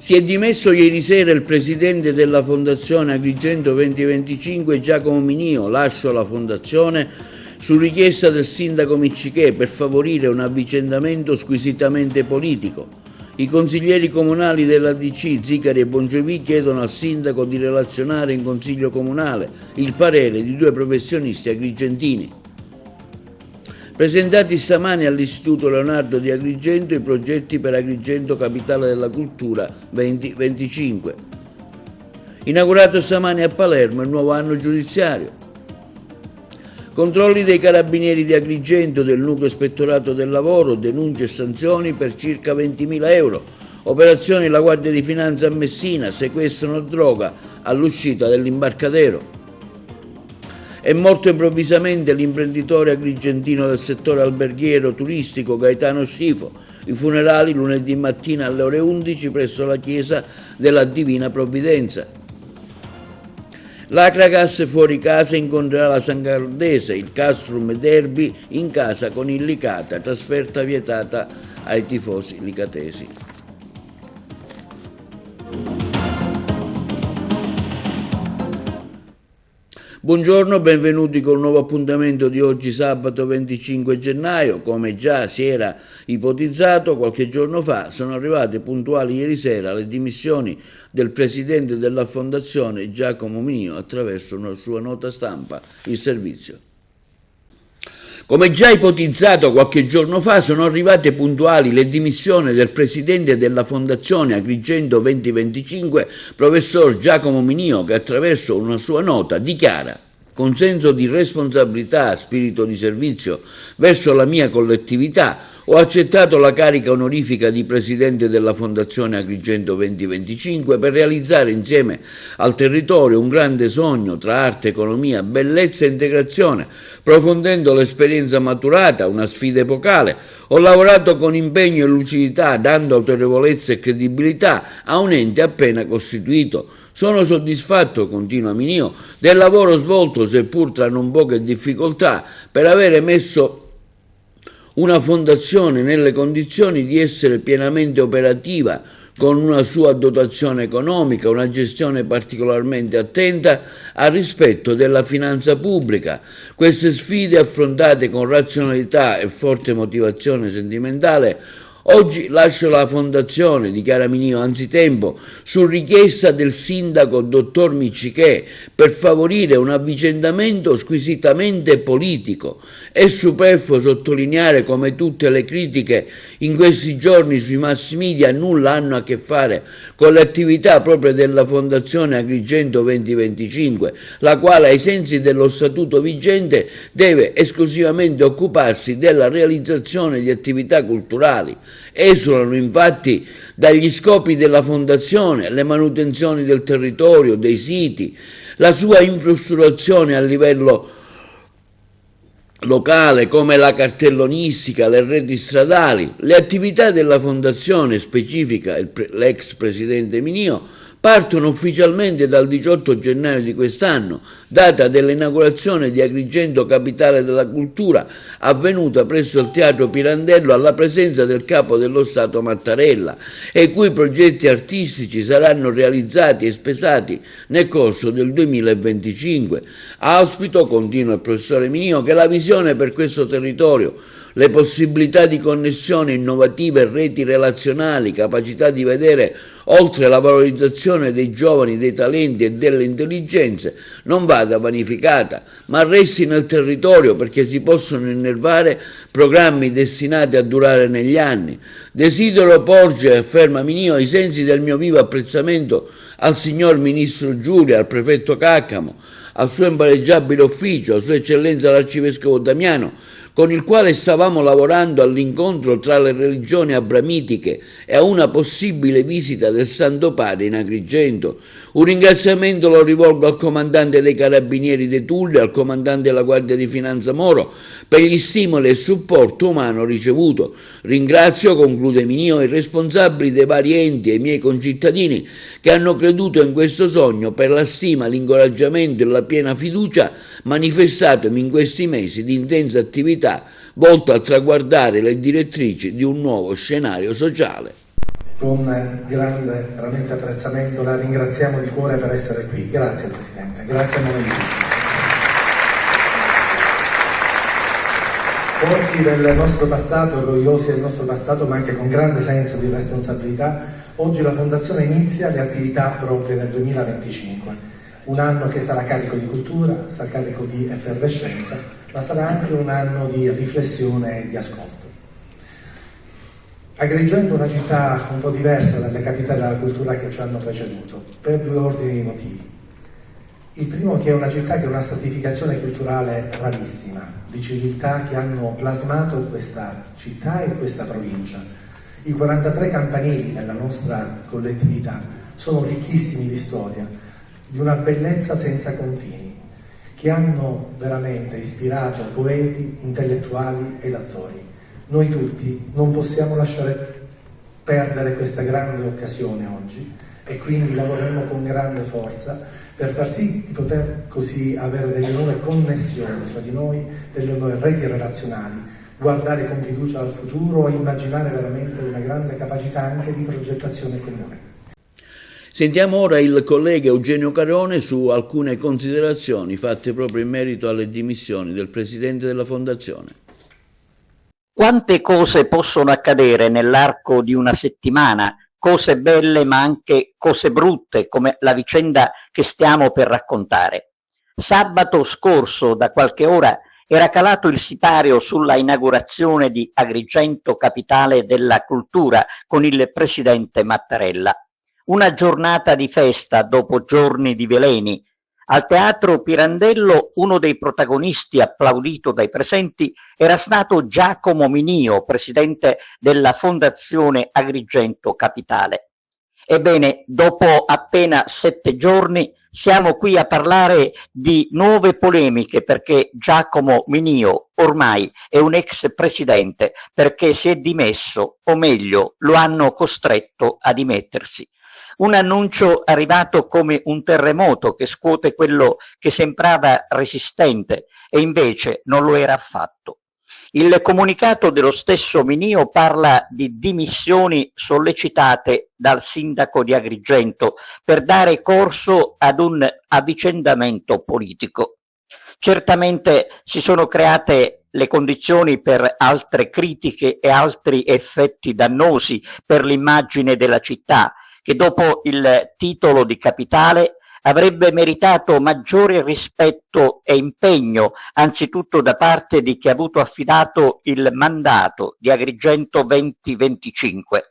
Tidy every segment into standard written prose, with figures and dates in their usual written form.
Si è dimesso ieri sera il presidente della Fondazione Agrigento 2025 Giacomo Minio. Lascio la Fondazione su richiesta del sindaco Miccichè per favorire un avvicendamento squisitamente politico. I consiglieri comunali dell'ADC Zicari e Bongevi chiedono al sindaco di relazionare in consiglio comunale il parere di due professionisti agrigentini. Presentati stamani all'Istituto Leonardo di Agrigento i progetti per Agrigento Capitale della Cultura 2025. Inaugurato stamani a Palermo il nuovo anno giudiziario. Controlli dei carabinieri di Agrigento del nucleo ispettorato del lavoro, denunce e sanzioni per circa 20.000 euro. Operazioni la Guardia di Finanza a Messina, sequestrano droga all'uscita dell'imbarcadero. È morto improvvisamente l'imprenditore agrigentino del settore alberghiero turistico Gaetano Scifo. I funerali lunedì mattina alle ore 11 presso la chiesa della Divina Provvidenza. L'Acragas fuori casa incontrerà la San Galdese, il Castrum Derby in casa con il Licata, trasferta vietata ai tifosi licatesi. Buongiorno, benvenuti con un nuovo appuntamento di oggi sabato 25 gennaio. Come già si era ipotizzato qualche giorno fa, sono arrivate puntuali ieri sera le dimissioni del presidente della Fondazione Giacomo Minio attraverso una sua nota stampa, il servizio. Come già ipotizzato qualche giorno fa, sono arrivate puntuali le dimissioni del presidente della Fondazione Agrigento 2025, professor Giacomo Minio, che attraverso una sua nota dichiara: con senso di responsabilità, spirito di servizio verso la mia collettività, ho accettato la carica onorifica di presidente della Fondazione Agrigento 2025 per realizzare insieme al territorio un grande sogno tra arte, economia, bellezza e integrazione, profondendo l'esperienza maturata, una sfida epocale. Ho lavorato con impegno e lucidità, dando autorevolezza e credibilità a un ente appena costituito. Sono soddisfatto, continua Minio, del lavoro svolto, seppur tra non poche difficoltà, per avere messo una fondazione nelle condizioni di essere pienamente operativa, con una sua dotazione economica, una gestione particolarmente attenta al rispetto della finanza pubblica. Queste sfide affrontate con razionalità e forte motivazione sentimentale. Oggi lascio la Fondazione, dichiara Minio anzitempo, su richiesta del sindaco dottor Miccichè per favorire un avvicendamento squisitamente politico. È superfluo sottolineare come tutte le critiche in questi giorni sui mass media nulla hanno a che fare con le attività proprie della Fondazione Agrigento 2025, la quale ai sensi dello statuto vigente deve esclusivamente occuparsi della realizzazione di attività culturali. Esulano infatti dagli scopi della Fondazione le manutenzioni del territorio, dei siti, la sua infrastrutturazione a livello locale come la cartellonistica, le reti stradali. Le attività della Fondazione, specifica l'ex presidente Minio, partono ufficialmente dal 18 gennaio di quest'anno, data dell'inaugurazione di Agrigento Capitale della Cultura, avvenuta presso il Teatro Pirandello alla presenza del Capo dello Stato Mattarella, e i cui progetti artistici saranno realizzati e spesati nel corso del 2025. Auspico, continua il professore Minio, che la visione per questo territorio, le possibilità di connessione innovative e reti relazionali, capacità di vedere oltre la valorizzazione dei giovani, dei talenti e delle intelligenze, non vada vanificata, ma resti nel territorio, perché si possono innervare programmi destinati a durare negli anni. Desidero porgere, afferma Minio, ai sensi del mio vivo apprezzamento al signor Ministro Giulia, al Prefetto Caccamo, al suo impareggiabile ufficio, a Sua Eccellenza l'Arcivescovo Damiano, con il quale stavamo lavorando all'incontro tra le religioni abramitiche e a una possibile visita del Santo Padre in Agrigento. Un ringraziamento lo rivolgo al comandante dei Carabinieri De Tulli, al comandante della Guardia di Finanza Moro, per gli stimoli e il supporto umano ricevuto. Ringrazio, conclude Minio, i responsabili dei vari enti e i miei concittadini che hanno creduto in questo sogno, per la stima, l'incoraggiamento e la piena fiducia manifestatomi in questi mesi di intensa attività volto a traguardare le direttrici di un nuovo scenario sociale. con grande veramente apprezzamento, la ringraziamo di cuore per essere qui. Grazie Presidente, grazie a nome di tutti. Forti del nostro passato, orgogliosi del nostro passato, ma anche con grande senso di responsabilità, oggi la Fondazione inizia le attività proprie del 2025, un anno che sarà carico di cultura, sarà carico di effervescenza, ma sarà anche un anno di riflessione e di ascolto. Agrigento è una città un po' diversa dalle capitali della cultura che ci hanno preceduto, per due ordini di motivi. Il primo, che è una città che ha una stratificazione culturale rarissima, di civiltà che hanno plasmato questa città e questa provincia. I 43 campanili della nostra collettività sono ricchissimi di storia, di una bellezza senza confini, che hanno veramente ispirato poeti, intellettuali ed attori. Noi tutti non possiamo lasciare perdere questa grande occasione oggi e quindi lavoreremo con grande forza per far sì di poter così avere delle nuove connessioni fra di noi, delle nuove reti relazionali, guardare con fiducia al futuro e immaginare veramente una grande capacità anche di progettazione comune. Sentiamo ora il collega Eugenio Carone su alcune considerazioni fatte proprio in merito alle dimissioni del Presidente della Fondazione. Quante cose possono accadere nell'arco di una settimana, cose belle ma anche cose brutte, come la vicenda che stiamo per raccontare. Sabato scorso, da qualche ora, era calato il sipario sulla inaugurazione di Agrigento Capitale della Cultura con il presidente Mattarella. Una giornata di festa dopo giorni di veleni. Al Teatro Pirandello uno dei protagonisti, applaudito dai presenti, era stato Giacomo Minio, presidente della Fondazione Agrigento Capitale. Ebbene, dopo appena 7 giorni siamo qui a parlare di nuove polemiche, perché Giacomo Minio ormai è un ex presidente, perché si è dimesso, o meglio, lo hanno costretto a dimettersi. Un annuncio arrivato come un terremoto che scuote quello che sembrava resistente e invece non lo era affatto. Il comunicato dello stesso Minio parla di dimissioni sollecitate dal sindaco di Agrigento per dare corso ad un avvicendamento politico. Certamente si sono create le condizioni per altre critiche e altri effetti dannosi per l'immagine della città, che dopo il titolo di capitale avrebbe meritato maggiore rispetto e impegno, anzitutto da parte di chi ha avuto affidato il mandato di Agrigento 2025.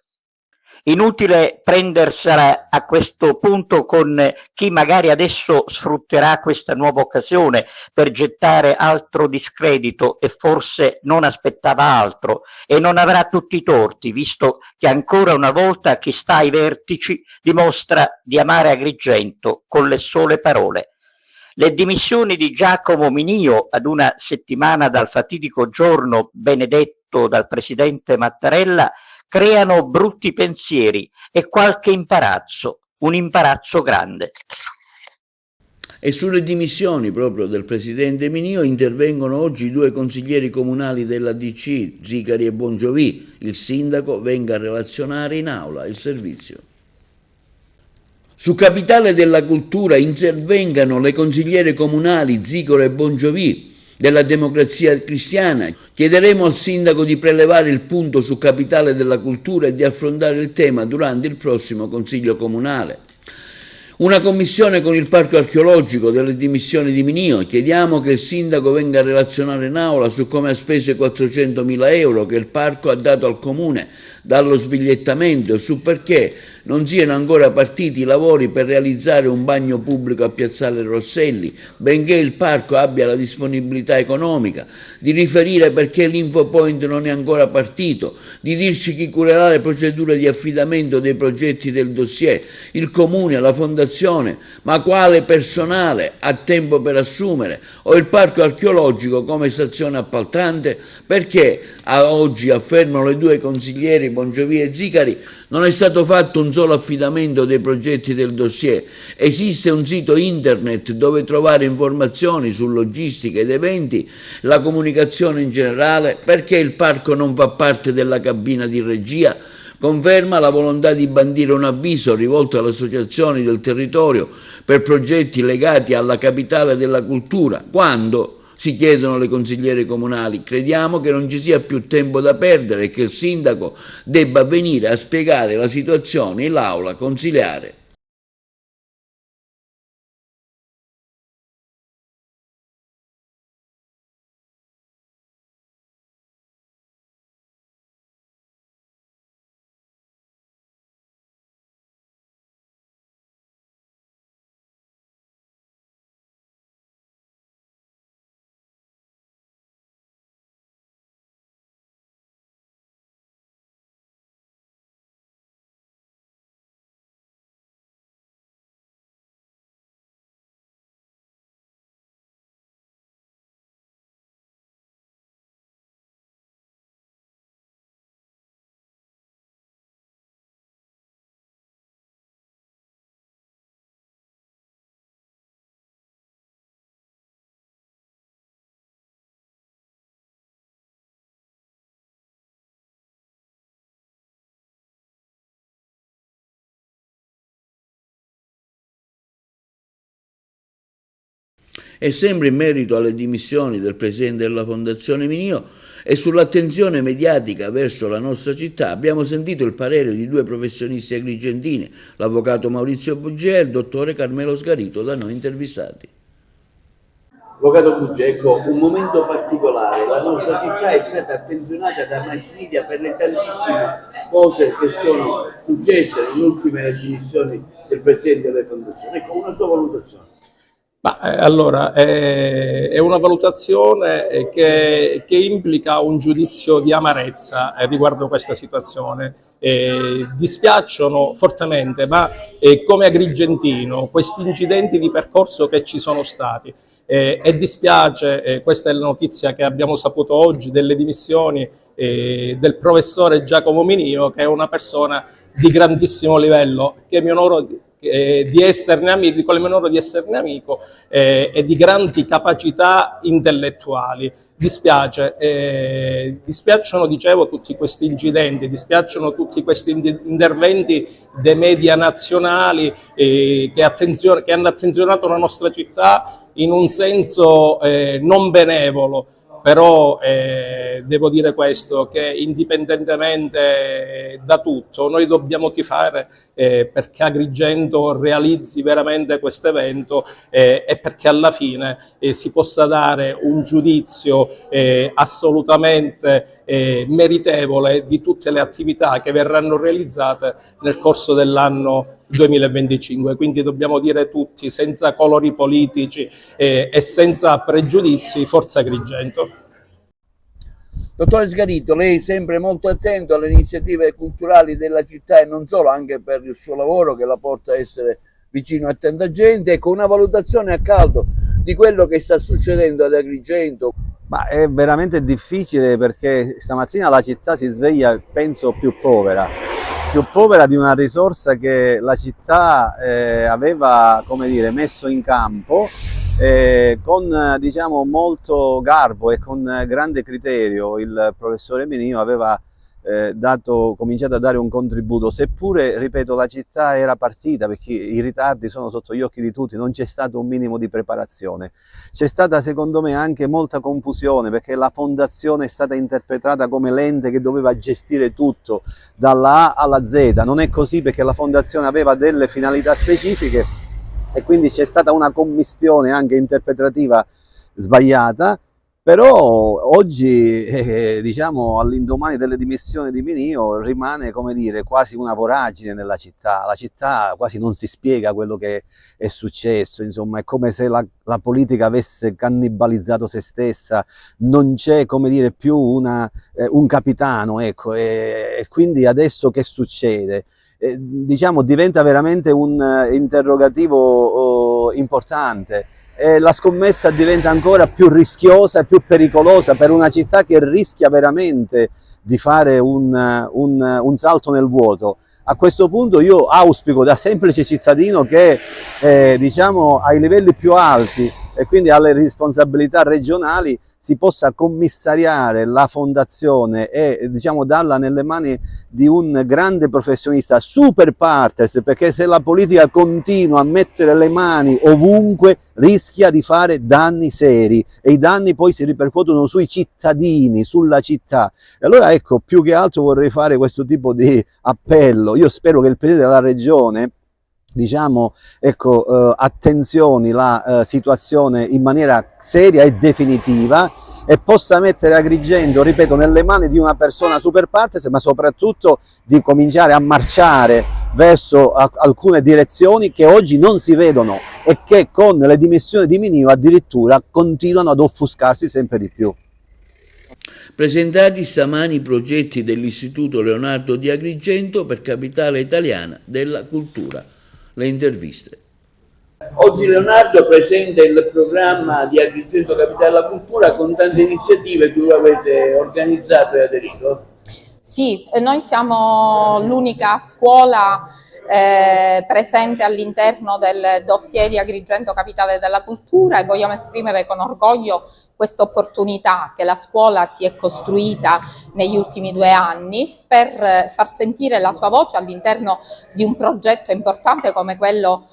Inutile prendersela a questo punto con chi magari adesso sfrutterà questa nuova occasione per gettare altro discredito e forse non aspettava altro e non avrà tutti i torti, visto che ancora una volta chi sta ai vertici dimostra di amare Agrigento con le sole parole. Le dimissioni di Giacomo Minio ad una settimana dal fatidico giorno benedetto dal presidente Mattarella creano brutti pensieri e qualche imbarazzo, un imbarazzo grande. E sulle dimissioni proprio del presidente Minio intervengono oggi 2 consiglieri comunali della DC, Zicari e Bongiovì. Il sindaco venga a relazionare in aula il servizio. Su Capitale della Cultura intervengano le consigliere comunali Zicaro e Bongiovì della Democrazia Cristiana. Chiederemo al sindaco di prelevare il punto su Capitale della Cultura e di affrontare il tema durante il prossimo Consiglio Comunale. Una commissione con il Parco Archeologico delle dimissioni di Minio. Chiediamo che il sindaco venga a relazionare in aula su come ha speso i 400.000 euro che il parco ha dato al comune dallo sbigliettamento e su perché non siano ancora partiti i lavori per realizzare un bagno pubblico a Piazzale Rosselli, benché il parco abbia la disponibilità economica, di riferire perché l'Infopoint non è ancora partito, di dirci chi curerà le procedure di affidamento dei progetti del dossier, il comune, la fondazione, ma quale personale ha tempo per assumere, o il parco archeologico come stazione appaltante, perché a oggi, affermano le 2 consiglieri Bongiovì e Zicari, non è stato fatto un solo affidamento dei progetti del dossier. Esiste un sito internet dove trovare informazioni su logistica ed eventi, la comunicazione in generale, perché il parco non fa parte della cabina di regia, Conferma la volontà di bandire un avviso rivolto alle associazioni del territorio per progetti legati alla capitale della cultura. Quando? Si chiedono le consigliere comunali. Crediamo che non ci sia più tempo da perdere e che il sindaco debba venire a spiegare la situazione in aula consiliare. E sempre in merito alle dimissioni del presidente della Fondazione Minio e sull'attenzione mediatica verso la nostra città, abbiamo sentito il parere di due professionisti agrigentini, l'avvocato Maurizio Bugia e il dottore Carmelo Sgarito, da noi intervistati. Avvocato Bugia, ecco, un momento particolare, la nostra città è stata attenzionata da mass media per le tantissime cose che sono successe nelle ultime dimissioni del presidente della Fondazione. Ecco, una sua valutazione. Allora, è una valutazione che implica un giudizio di amarezza riguardo questa situazione. Dispiacciono fortemente, ma come agrigentino, questi incidenti di percorso che ci sono stati, e dispiace, questa è la notizia che abbiamo saputo oggi, delle dimissioni del professore Giacomo Minio, che è una persona di grandissimo livello, che mi onoro di esserne amico e di grandi capacità intellettuali. Dispiacciono, dicevo, tutti questi incidenti, dispiacciono tutti questi interventi dei media nazionali che hanno attenzionato la nostra città in un senso non benevolo. Però devo dire questo, che indipendentemente da tutto noi dobbiamo tifare perché Agrigento realizzi veramente questo evento e perché alla fine si possa dare un giudizio assolutamente meritevole di tutte le attività che verranno realizzate nel corso dell'anno 2025, quindi dobbiamo dire tutti, senza colori politici e senza pregiudizi, forza Agrigento. Dottore Sgarito, lei è sempre molto attento alle iniziative culturali della città e non solo, anche per il suo lavoro che la porta a essere vicino a tanta gente, con una valutazione a caldo di quello che sta succedendo ad Agrigento. Ma è veramente difficile, perché stamattina la città si sveglia, penso, più povera di una risorsa che la città aveva, come dire, messo in campo con, diciamo, molto garbo e con grande criterio. Il professore Minio aveva cominciato a dare un contributo, seppure, ripeto, la città era partita, perché i ritardi sono sotto gli occhi di tutti, non c'è stato un minimo di preparazione. C'è stata, secondo me, anche molta confusione, perché la fondazione è stata interpretata come l'ente che doveva gestire tutto dalla A alla Z. Non è così, perché la fondazione aveva delle finalità specifiche e quindi c'è stata una commistione anche interpretativa sbagliata. Però oggi, diciamo, all'indomani delle dimissioni di Minio, rimane, come dire, quasi una voragine nella città. La città quasi non si spiega quello che è successo, insomma, è come se la politica avesse cannibalizzato se stessa, non c'è, come dire, più un capitano, ecco, e quindi adesso che succede? Diciamo, diventa veramente un interrogativo importante. La scommessa diventa ancora più rischiosa e più pericolosa per una città che rischia veramente di fare un salto nel vuoto. A questo punto io auspico, da semplice cittadino, che diciamo, ai livelli più alti e quindi alle responsabilità regionali si possa commissariare la fondazione e diciamo darla nelle mani di un grande professionista, super partes, perché se la politica continua a mettere le mani ovunque rischia di fare danni seri e i danni poi si ripercuotono sui cittadini, sulla città. E allora ecco, più che altro vorrei fare questo tipo di appello. Io spero che il Presidente della Regione diciamo, ecco, attenzioni la situazione in maniera seria e definitiva e possa mettere Agrigento, ripeto, nelle mani di una persona super partes, ma soprattutto di cominciare a marciare verso alcune direzioni che oggi non si vedono e che con le dimissioni di Mineo addirittura continuano ad offuscarsi sempre di più. Presentati stamani i progetti dell'Istituto Leonardo di Agrigento per Capitale Italiana della Cultura. Le interviste. Oggi Leonardo presenta il programma di Agrigento Capitale della Cultura con tante iniziative che voi avete organizzato e aderito. Sì, noi siamo l'unica scuola presente all'interno del dossier di Agrigento Capitale della Cultura e vogliamo esprimere con orgoglio questa opportunità che la scuola si è costruita negli ultimi 2 anni per far sentire la sua voce all'interno di un progetto importante come quello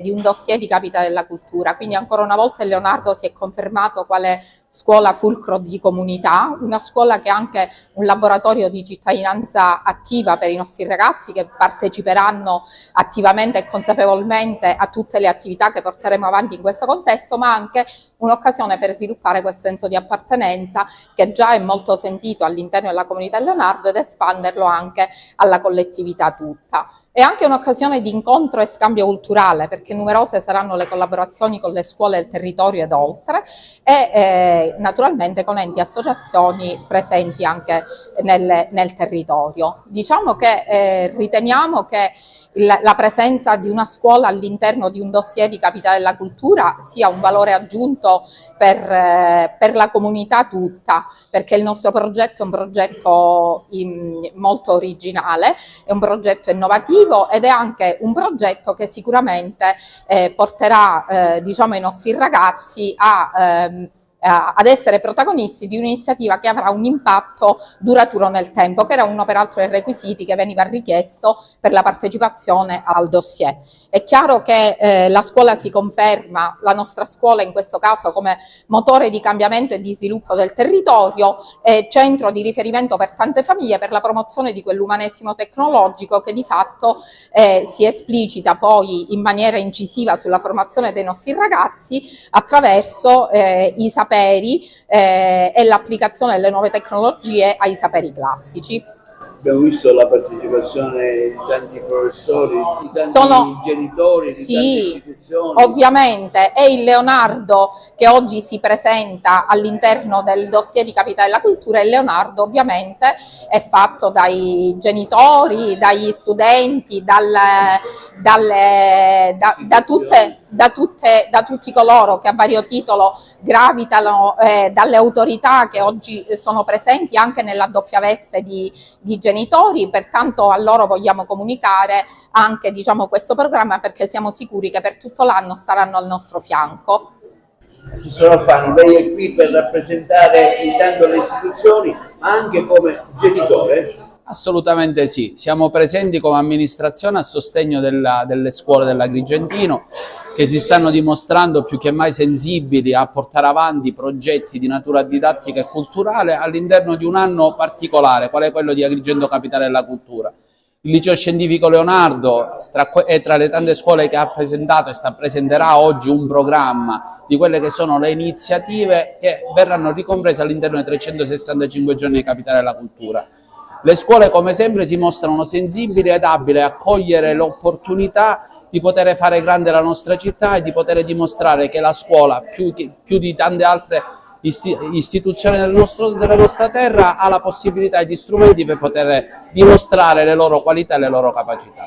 di un dossier di Capitale della Cultura. Quindi ancora una volta il Leonardo si è confermato quale scuola fulcro di comunità, una scuola che è anche un laboratorio di cittadinanza attiva per i nostri ragazzi che parteciperanno attivamente e consapevolmente a tutte le attività che porteremo avanti in questo contesto, ma anche un'occasione per sviluppare quel senso di appartenenza che già è molto sentito all'interno della comunità Leonardo ed espanderlo anche alla collettività tutta. È anche un'occasione di incontro e scambio culturale perché numerose saranno le collaborazioni con le scuole del territorio ed oltre e naturalmente con enti e associazioni presenti anche nel territorio. Diciamo che riteniamo che la presenza di una scuola all'interno di un dossier di Capitale della Cultura sia un valore aggiunto per la comunità tutta, perché il nostro progetto è un progetto molto originale, è un progetto innovativo ed è anche un progetto che sicuramente porterà diciamo, i nostri ragazzi ad essere protagonisti di un'iniziativa che avrà un impatto duraturo nel tempo, che era uno peraltro dei requisiti che veniva richiesto per la partecipazione al dossier. È chiaro che la scuola si conferma, la nostra scuola in questo caso, come motore di cambiamento e di sviluppo del territorio, centro di riferimento per tante famiglie per la promozione di quell'umanesimo tecnologico che di fatto si esplicita poi in maniera incisiva sulla formazione dei nostri ragazzi attraverso i saperi e l'applicazione delle nuove tecnologie ai saperi classici. Abbiamo visto la partecipazione di tanti professori, di tanti genitori, di tante istituzioni. Ovviamente è il Leonardo che oggi si presenta all'interno del dossier di Capitale della Cultura e il Leonardo ovviamente è fatto dai genitori, dagli studenti, da tutti coloro che a vario titolo gravitano dalle autorità che oggi sono presenti anche nella doppia veste di genitori, pertanto a loro vogliamo comunicare anche diciamo, questo programma perché siamo sicuri che per tutto l'anno staranno al nostro fianco. Assessore Alfano, lei è qui per rappresentare intanto le istituzioni ma anche come genitore? Assolutamente sì, siamo presenti come amministrazione a sostegno delle scuole dell'Agrigentino che si stanno dimostrando più che mai sensibili a portare avanti progetti di natura didattica e culturale all'interno di un anno particolare, qual è quello di Agrigento Capitale della Cultura. Il Liceo Scientifico Leonardo è tra le tante scuole che ha presentato e presenterà oggi un programma di quelle che sono le iniziative che verranno ricomprese all'interno dei 365 giorni di Capitale della Cultura. Le scuole come sempre si mostrano sensibili ed abili a cogliere l'opportunità di poter fare grande la nostra città e di poter dimostrare che la scuola, più di tante altre istituzioni della nostra terra, ha la possibilità e gli strumenti per poter dimostrare le loro qualità e le loro capacità.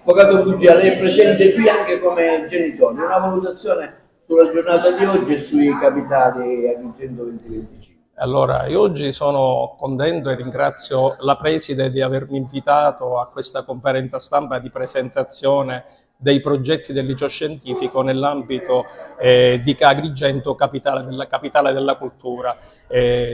Avvocato Bugia, lei è presente qui anche come genitore, una valutazione sulla giornata di oggi e sui capitali Agrigento 2025. Allora, io oggi sono contento e ringrazio la preside di avermi invitato a questa conferenza stampa di presentazione dei progetti del liceo scientifico nell'ambito di Agrigento, capitale della cultura.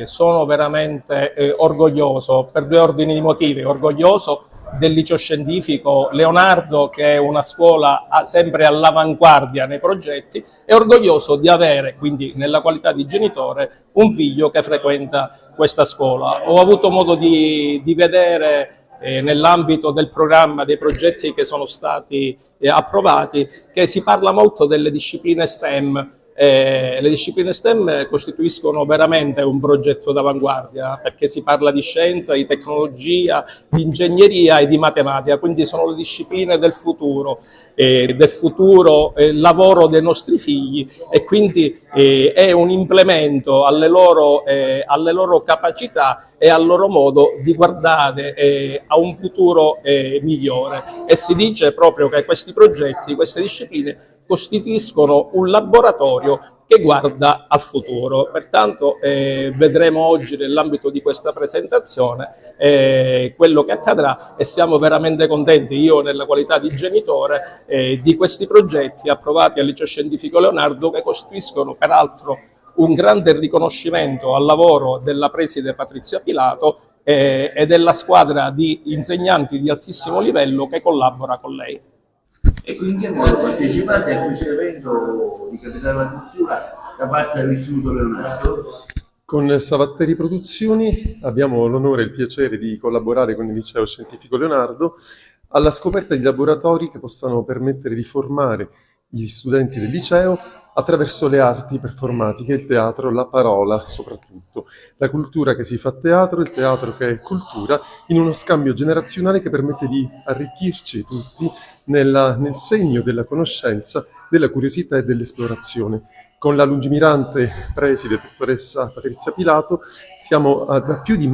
Sono veramente orgoglioso per due ordini di motivi: orgoglioso del liceo scientifico Leonardo, che è una scuola sempre all'avanguardia nei progetti, e orgoglioso di avere, quindi nella qualità di genitore, un figlio che frequenta questa scuola. Ho avuto modo di vedere nell'ambito del programma dei progetti che sono stati approvati che si parla molto delle discipline STEM. Le discipline STEM costituiscono veramente un progetto d'avanguardia, perché si parla di scienza, di tecnologia, di ingegneria e di matematica, quindi sono le discipline del futuro lavoro dei nostri figli, e quindi è un implemento alle loro capacità e al loro modo di guardare a un futuro migliore. E si dice proprio che questi progetti, queste discipline costituiscono un laboratorio che guarda al futuro. Pertanto vedremo oggi nell'ambito di questa presentazione quello che accadrà, e siamo veramente contenti, io nella qualità di genitore, di questi progetti approvati al Liceo Scientifico Leonardo, che costituiscono peraltro un grande riconoscimento al lavoro della preside Patrizia Pilato e della squadra di insegnanti di altissimo livello che collabora con lei. E quindi in che modo partecipate a questo evento di Capitale della Cultura da parte dell'Istituto Leonardo? Con Savatteri Produzioni abbiamo l'onore e il piacere di collaborare con il Liceo Scientifico Leonardo alla scoperta di laboratori che possano permettere di formare gli studenti del liceo attraverso le arti performatiche, il teatro, la parola soprattutto, la cultura che si fa a teatro, il teatro che è cultura, in uno scambio generazionale che permette di arricchirci tutti nel segno della conoscenza, della curiosità e dell'esplorazione. Con la lungimirante preside dottoressa Patrizia Pilato siamo da più di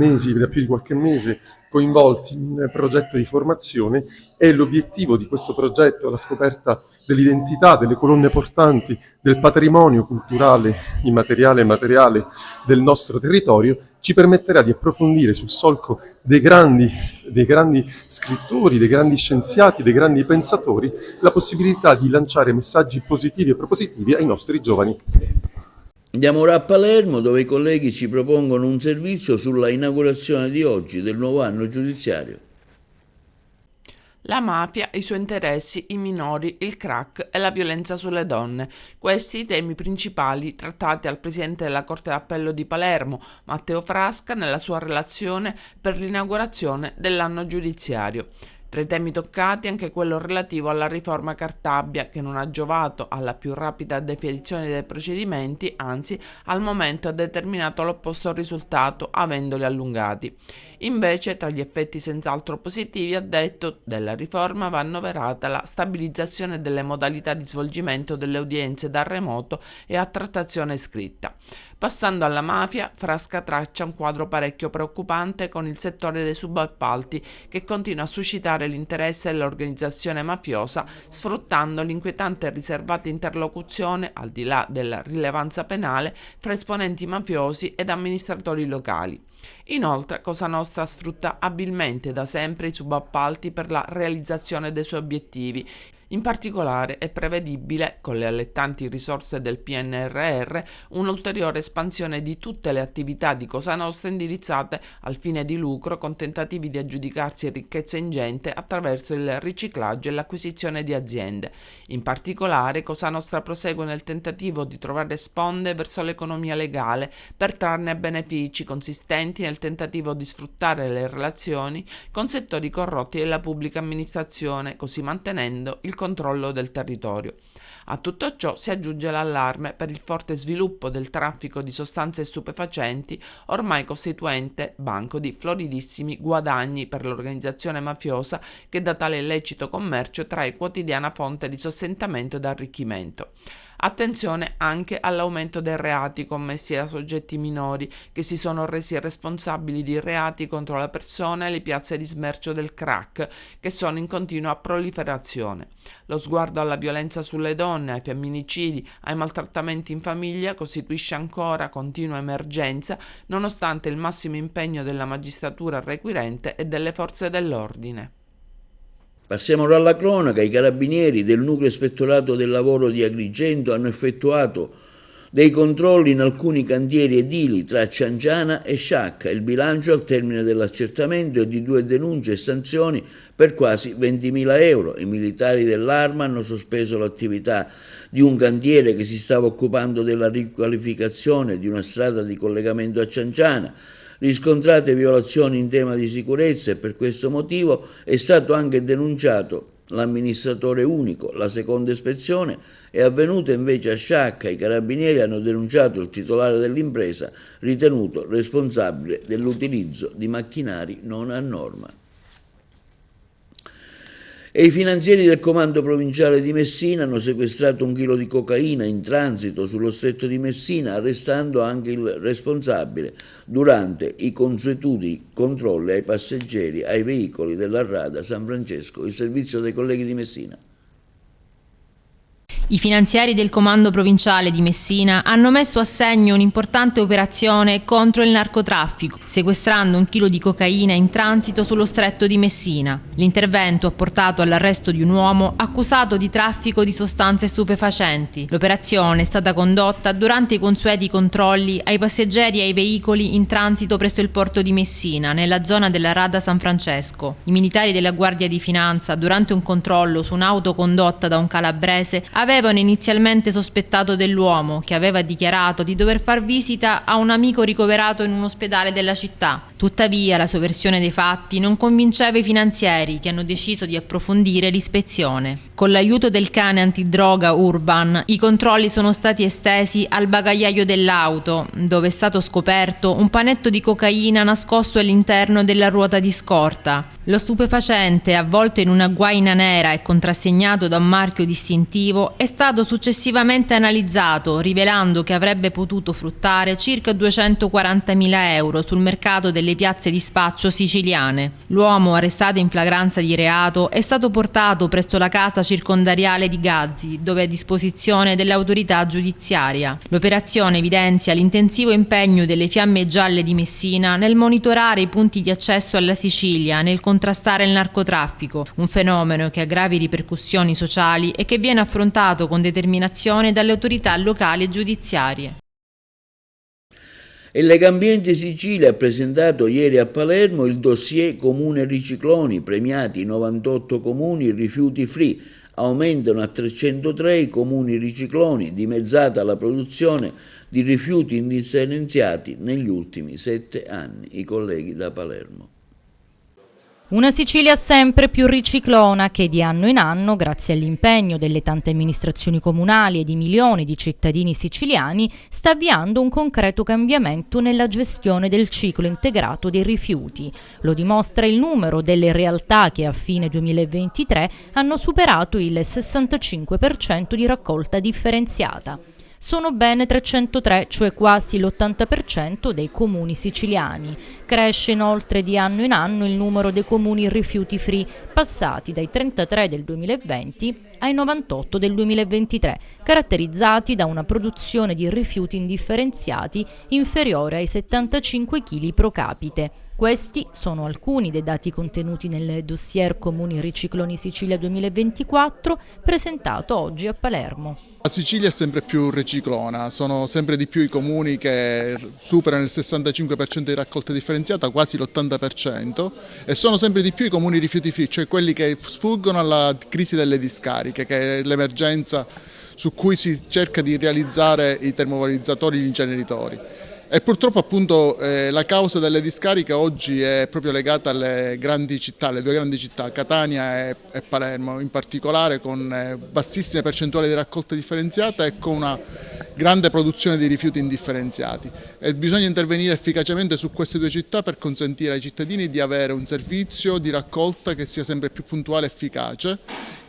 qualche mese coinvolti in un progetto di formazione, e l'obiettivo di questo progetto, la scoperta dell'identità, delle colonne portanti, del patrimonio culturale immateriale e materiale del nostro territorio, ci permetterà di approfondire sul solco dei grandi scrittori, dei grandi scienziati, dei grandi pensatori, la possibilità di lanciare messaggi positivi e propositivi ai nostri giovani. Andiamo ora a Palermo, dove i colleghi ci propongono un servizio sulla inaugurazione di oggi del nuovo anno giudiziario. La mafia, i suoi interessi, i minori, il crack e la violenza sulle donne. Questi i temi principali trattati al presidente della Corte d'Appello di Palermo, Matteo Frasca, nella sua relazione per l'inaugurazione dell'anno giudiziario. Tra i temi toccati anche quello relativo alla riforma Cartabia, che non ha giovato alla più rapida definizione dei procedimenti, anzi al momento ha determinato l'opposto risultato, avendoli allungati. Invece, tra gli effetti senz'altro positivi, ha detto, della riforma va annoverata la stabilizzazione delle modalità di svolgimento delle udienze da remoto e a trattazione scritta. Passando alla mafia, Frasca traccia un quadro parecchio preoccupante con il settore dei subappalti, che continua a suscitare l'interesse dell'organizzazione mafiosa, sfruttando l'inquietante e riservata interlocuzione, al di là della rilevanza penale, fra esponenti mafiosi ed amministratori locali. Inoltre, Cosa Nostra sfrutta abilmente da sempre i subappalti per la realizzazione dei suoi obiettivi. In particolare è prevedibile, con le allettanti risorse del PNRR, un'ulteriore espansione di tutte le attività di Cosa Nostra indirizzate al fine di lucro, con tentativi di aggiudicarsi ricchezza ingente attraverso il riciclaggio e l'acquisizione di aziende. In particolare, Cosa Nostra prosegue nel tentativo di trovare sponde verso l'economia legale per trarne benefici consistenti nel tentativo di sfruttare le relazioni con settori corrotti della pubblica amministrazione, così mantenendo il controllo del territorio. A tutto ciò si aggiunge l'allarme per il forte sviluppo del traffico di sostanze stupefacenti, ormai costituente banco di floridissimi guadagni per l'organizzazione mafiosa, che da tale illecito commercio trae quotidiana fonte di sostentamento ed arricchimento. Attenzione anche all'aumento dei reati commessi da soggetti minori che si sono resi responsabili di reati contro la persona e le piazze di smercio del crack, che sono in continua proliferazione. Lo sguardo alla violenza sulle donne, ai femminicidi, ai maltrattamenti in famiglia costituisce ancora continua emergenza, nonostante il massimo impegno della magistratura requirente e delle forze dell'ordine. Passiamo ora alla cronaca. I carabinieri del nucleo ispettorato del lavoro di Agrigento hanno effettuato dei controlli in alcuni cantieri edili tra Cianciana e Sciacca. Il bilancio al termine dell'accertamento è di 2 denunce e sanzioni per quasi 20.000 euro. I militari dell'Arma hanno sospeso l'attività di un cantiere che si stava occupando della riqualificazione di una strada di collegamento a Cianciana. Riscontrate violazioni in tema di sicurezza e per questo motivo è stato anche denunciato l'amministratore unico. La seconda ispezione è avvenuta invece a Sciacca. I carabinieri hanno denunciato il titolare dell'impresa, ritenuto responsabile dell'utilizzo di macchinari non a norma. E i finanzieri del comando provinciale di Messina hanno sequestrato 1 chilo di cocaina in transito sullo stretto di Messina, arrestando anche il responsabile durante i consuetudi controlli ai passeggeri ai veicoli della Rada San Francesco. Il servizio dei colleghi di Messina. I finanziari del comando provinciale di Messina hanno messo a segno un'importante operazione contro il narcotraffico, sequestrando 1 chilo di cocaina in transito sullo stretto di Messina. L'intervento ha portato all'arresto di un uomo accusato di traffico di sostanze stupefacenti. L'operazione è stata condotta durante i consueti controlli ai passeggeri e ai veicoli in transito presso il porto di Messina, nella zona della Rada San Francesco. I militari della Guardia di Finanza, durante un controllo su un'auto condotta da un calabrese, avevano inizialmente sospettato dell'uomo, che aveva dichiarato di dover far visita a un amico ricoverato in un ospedale della città. Tuttavia, la sua versione dei fatti non convinceva i finanzieri, che hanno deciso di approfondire l'ispezione. Con l'aiuto del cane antidroga Urban, i controlli sono stati estesi al bagagliaio dell'auto, dove è stato scoperto un panetto di cocaina nascosto all'interno della ruota di scorta. Lo stupefacente, avvolto in una guaina nera e contrassegnato da un marchio distintivo, è stato successivamente analizzato, rivelando che avrebbe potuto fruttare circa 240.000 euro sul mercato delle piazze di spaccio siciliane. L'uomo, arrestato in flagranza di reato, è stato portato presso la casa circondariale di Gazzi, dove è a disposizione dell'autorità giudiziaria. L'operazione evidenzia l'intensivo impegno delle Fiamme Gialle di Messina nel monitorare i punti di accesso alla Sicilia, nel contrastare il narcotraffico, un fenomeno che ha gravi ripercussioni sociali e che viene affrontato con determinazione dalle autorità locali e giudiziarie. E Legambiente Sicilia ha presentato ieri a Palermo il dossier Comune Ricicloni, premiati 98 comuni rifiuti free. Aumentano a 303 i comuni ricicloni, dimezzata la produzione di rifiuti indifferenziati negli ultimi 7 anni. I colleghi da Palermo. Una Sicilia sempre più riciclona che di anno in anno, grazie all'impegno delle tante amministrazioni comunali e di milioni di cittadini siciliani, sta avviando un concreto cambiamento nella gestione del ciclo integrato dei rifiuti. Lo dimostra il numero delle realtà che a fine 2023 hanno superato il 65% di raccolta differenziata. Sono ben 303, cioè quasi l'80% dei comuni siciliani. Cresce inoltre di anno in anno il numero dei comuni rifiuti free, passati dai 33 del 2020 ai 98 del 2023, caratterizzati da una produzione di rifiuti indifferenziati inferiore ai 75 kg pro capite. Questi sono alcuni dei dati contenuti nel dossier Comuni Ricicloni Sicilia 2024 presentato oggi a Palermo. La Sicilia è sempre più riciclona, sono sempre di più i comuni che superano il 65% di raccolta differenziata, quasi l'80%, e sono sempre di più i comuni rifiuti free, cioè quelli che sfuggono alla crisi delle discariche, che è l'emergenza su cui si cerca di realizzare i termovalorizzatori e gli inceneritori. E purtroppo appunto la causa delle discariche oggi è proprio legata alle grandi città, alle 2 grandi città, Catania e Palermo, in particolare con bassissime percentuali di raccolta differenziata e con una grande produzione di rifiuti indifferenziati. E bisogna intervenire efficacemente su queste 2 città per consentire ai cittadini di avere un servizio di raccolta che sia sempre più puntuale e efficace,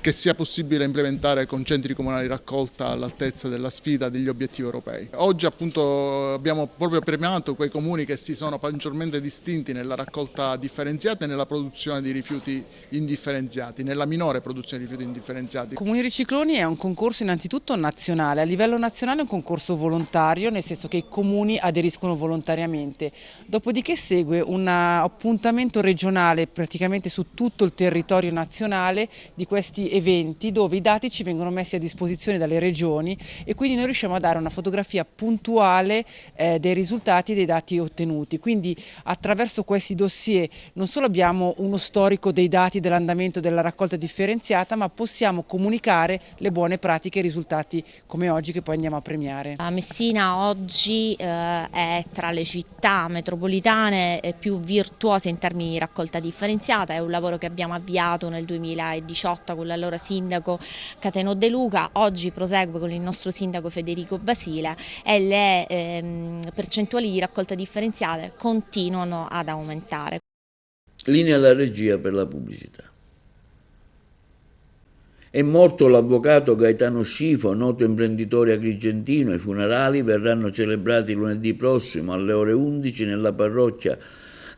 che sia possibile implementare con centri comunali di raccolta all'altezza della sfida degli obiettivi europei. Oggi appunto abbiamo proprio premiato quei comuni che si sono maggiormente distinti nella raccolta differenziata e nella produzione di rifiuti indifferenziati, nella minore produzione di rifiuti indifferenziati. Comuni Ricicloni è un concorso innanzitutto nazionale, a livello nazionale è un concorso volontario, nel senso che i comuni aderiscono volontariamente. Dopodiché segue un appuntamento regionale praticamente su tutto il territorio nazionale di questi eventi, dove i dati ci vengono messi a disposizione dalle regioni e quindi noi riusciamo a dare una fotografia puntuale dei risultati e dei dati ottenuti. Quindi attraverso questi dossier non solo abbiamo uno storico dei dati dell'andamento della raccolta differenziata, ma possiamo comunicare le buone pratiche e i risultati come oggi, che poi andiamo a premiare. Messina oggi è tra le città metropolitane più virtuose in termini di raccolta differenziata. È un lavoro che abbiamo avviato nel 2018 con l'allora sindaco Cateno De Luca, oggi prosegue con il nostro sindaco Federico Basile e le percentuali di raccolta differenziata continuano ad aumentare. Linea alla regia per la pubblicità. È morto l'avvocato Gaetano Scifo, noto imprenditore agrigentino. I funerali verranno celebrati lunedì prossimo alle ore 11 nella parrocchia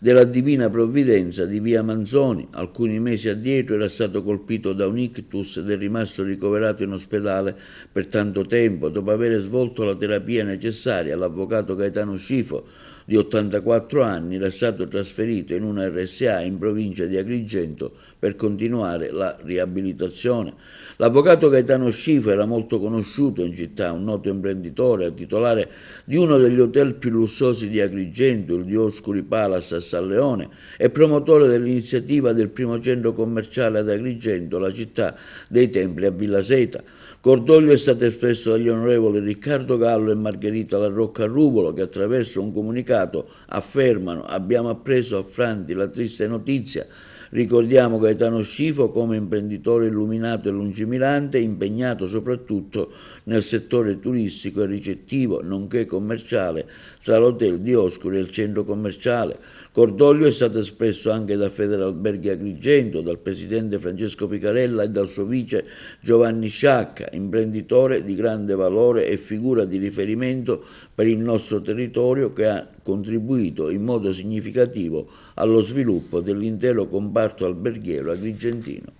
della Divina Provvidenza di via Manzoni. Alcuni mesi addietro era stato colpito da un ictus ed è rimasto ricoverato in ospedale per tanto tempo. Dopo aver svolto la terapia necessaria, l'avvocato Gaetano Scifo, di 84 anni, era stato trasferito in una RSA in provincia di Agrigento per continuare la riabilitazione. L'avvocato Gaetano Scifo era molto conosciuto in città, un noto imprenditore, titolare di uno degli hotel più lussosi di Agrigento, il Dioscuri Palace a San Leone, e promotore dell'iniziativa del primo centro commerciale ad Agrigento, la città dei templi a Villa Seta. Cordoglio è stato espresso dagli onorevoli Riccardo Gallo e Margherita La Rocca Rubolo, che attraverso un comunicato affermano: abbiamo appreso affranti la triste notizia. Ricordiamo Gaetano Scifo come imprenditore illuminato e lungimirante, impegnato soprattutto nel settore turistico e ricettivo, nonché commerciale, tra l'hotel Dioscuri e il centro commerciale. Cordoglio è stato espresso anche da Federalberghi Agrigento, dal presidente Francesco Picarella e dal suo vice Giovanni Sciacca, imprenditore di grande valore e figura di riferimento per il nostro territorio, che ha contribuito in modo significativo allo sviluppo dell'intero comparto alberghiero agrigentino.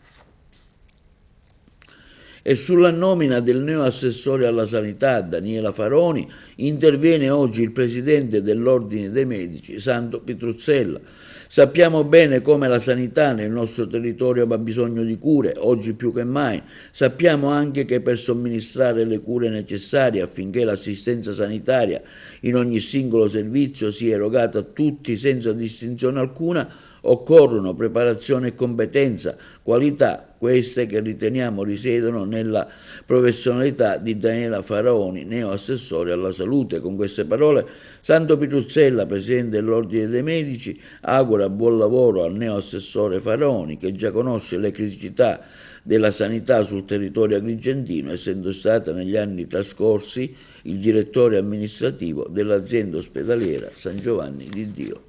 E sulla nomina del neoassessore alla sanità Daniela Faroni interviene oggi il presidente dell'Ordine dei Medici, Santo Pitruzzella. Sappiamo bene come la sanità nel nostro territorio abbia bisogno di cure, oggi più che mai. Sappiamo anche che per somministrare le cure necessarie affinché l'assistenza sanitaria in ogni singolo servizio sia erogata a tutti senza distinzione alcuna, occorrono preparazione e competenza, qualità queste che riteniamo risiedono nella professionalità di Daniela Faroni, neoassessore alla salute. Con queste parole Santo Pitruzzella, presidente dell'Ordine dei Medici, augura buon lavoro al neoassessore Faroni, che già conosce le criticità della sanità sul territorio agrigentino, essendo stata negli anni trascorsi il direttore amministrativo dell'azienda ospedaliera San Giovanni di Dio.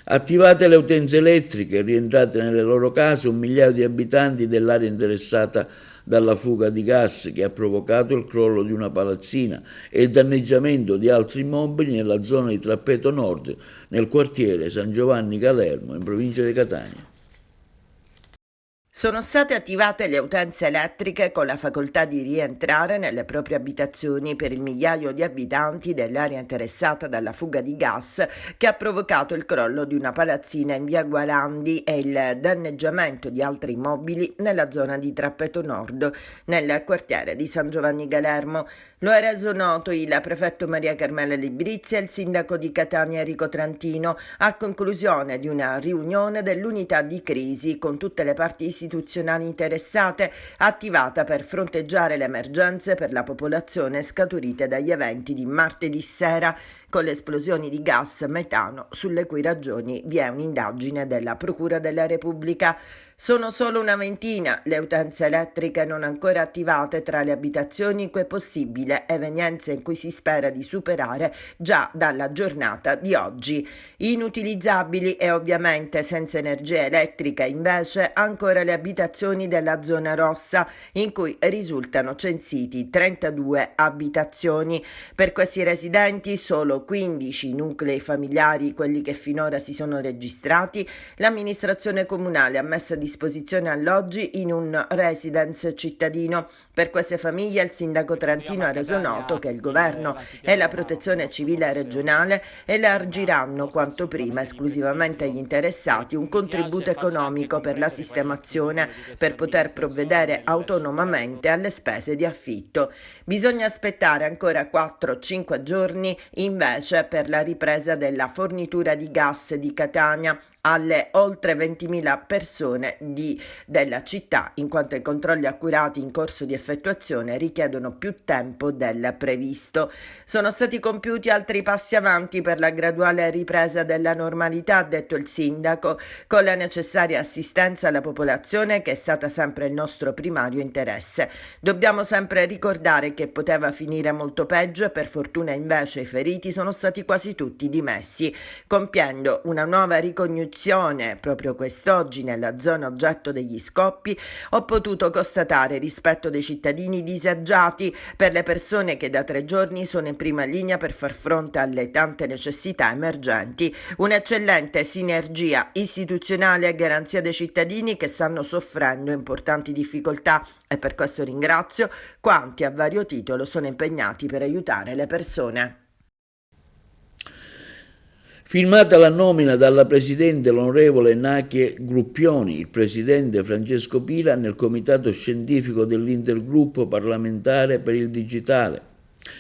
Attivate le utenze elettriche, rientrate nelle loro case 1 migliaio di abitanti dell'area interessata dalla fuga di gas che ha provocato il crollo di una palazzina e il danneggiamento di altri immobili nella zona di Trappeto Nord, nel quartiere San Giovanni Galermo, in provincia di Catania. Sono state attivate le utenze elettriche con la facoltà di rientrare nelle proprie abitazioni per il migliaio di abitanti dell'area interessata dalla fuga di gas che ha provocato il crollo di una palazzina in via Gualandi e il danneggiamento di altri immobili nella zona di Trappeto Nord, nel quartiere di San Giovanni Galermo. Lo ha reso noto il prefetto Maria Carmela Librizia e il sindaco di Catania Enrico Trantino a conclusione di una riunione dell'unità di crisi con tutte le parti istituzionali interessate, attivata per fronteggiare le emergenze per la popolazione scaturite dagli eventi di martedì sera con le esplosioni di gas metano, sulle cui ragioni vi è un'indagine della Procura della Repubblica. Sono solo una ventina le utenze elettriche non ancora attivate tra le abitazioni in cui è possibile, evenienze in cui si spera di superare già dalla giornata di oggi. Inutilizzabili e ovviamente senza energia elettrica invece ancora le abitazioni della zona rossa, in cui risultano censiti 32 abitazioni. Per questi residenti solo 15 nuclei familiari quelli che finora si sono registrati, l'amministrazione comunale ha messo a disposizione alloggi in un residence cittadino. Per queste famiglie il sindaco trentino ha reso noto che il governo e la protezione civile regionale elargiranno quanto prima esclusivamente agli interessati un contributo economico per la sistemazione per poter provvedere autonomamente alle spese di affitto. Bisogna aspettare ancora 4-5 giorni invece per la ripresa della fornitura di gas di Catania alle oltre 20.000 persone della città, in quanto i controlli accurati in corso di effettuazione richiedono più tempo del previsto. Sono stati compiuti altri passi avanti per la graduale ripresa della normalità, ha detto il sindaco, con la necessaria assistenza alla popolazione che è stata sempre il nostro primario interesse. Dobbiamo sempre ricordare che poteva finire molto peggio e per fortuna invece i feriti sono stati quasi tutti dimessi, compiendo una nuova ricognizione proprio quest'oggi nella zona oggetto degli scoppi. Ho potuto constatare rispetto dei cittadini disagiati per le persone che da 3 giorni sono in prima linea per far fronte alle tante necessità emergenti, un'eccellente sinergia istituzionale a garanzia dei cittadini che stanno soffrendo importanti difficoltà, e per questo ringrazio quanti a vario titolo sono impegnati per aiutare le persone. Firmata la nomina dalla Presidente l'onorevole Nachie Gruppioni, il Presidente Francesco Pila nel Comitato Scientifico dell'Intergruppo Parlamentare per il Digitale.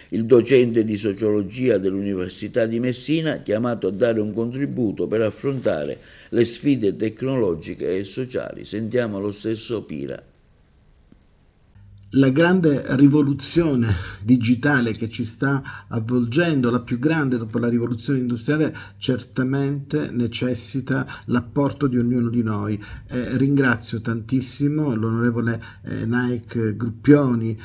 Il docente di Sociologia dell'Università di Messina, chiamato a dare un contributo per affrontare le sfide tecnologiche e sociali. Sentiamo lo stesso Pila. La grande rivoluzione digitale che ci sta avvolgendo, la più grande dopo la rivoluzione industriale, certamente necessita l'apporto di ognuno di noi. Ringrazio tantissimo l'onorevole Nachie Gruppioni,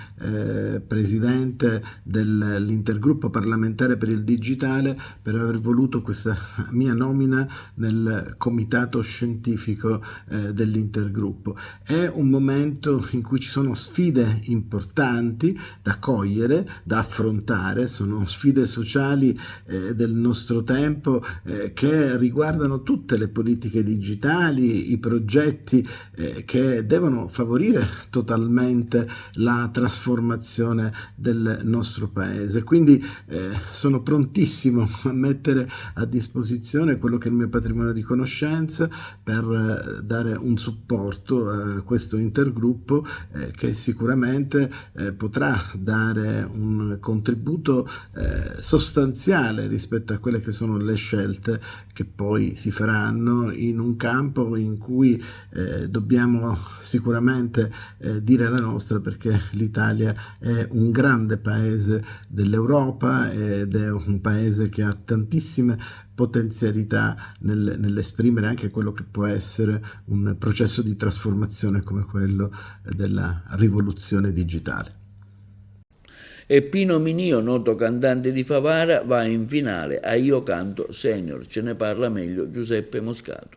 presidente dell'Intergruppo parlamentare per il digitale, per aver voluto questa mia nomina nel comitato scientifico dell'Intergruppo. È un momento in cui ci sono sfide importanti da cogliere, da affrontare, sono sfide sociali del nostro tempo che riguardano tutte le politiche digitali, i progetti che devono favorire totalmente la trasformazione del nostro paese. Quindi sono prontissimo a mettere a disposizione quello che è il mio patrimonio di conoscenza per dare un supporto a questo intergruppo che sicuramente potrà dare un contributo sostanziale rispetto a quelle che sono le scelte che poi si faranno in un campo in cui dobbiamo sicuramente dire la nostra, perché l'Italia è un grande paese dell'Europa ed è un paese che ha tantissime potenzialità nell'esprimere anche quello che può essere un processo di trasformazione come quello della rivoluzione digitale. E Pino Minio, noto cantante di Favara, va in finale a Io Canto Senior. Ce ne parla meglio Giuseppe Moscato.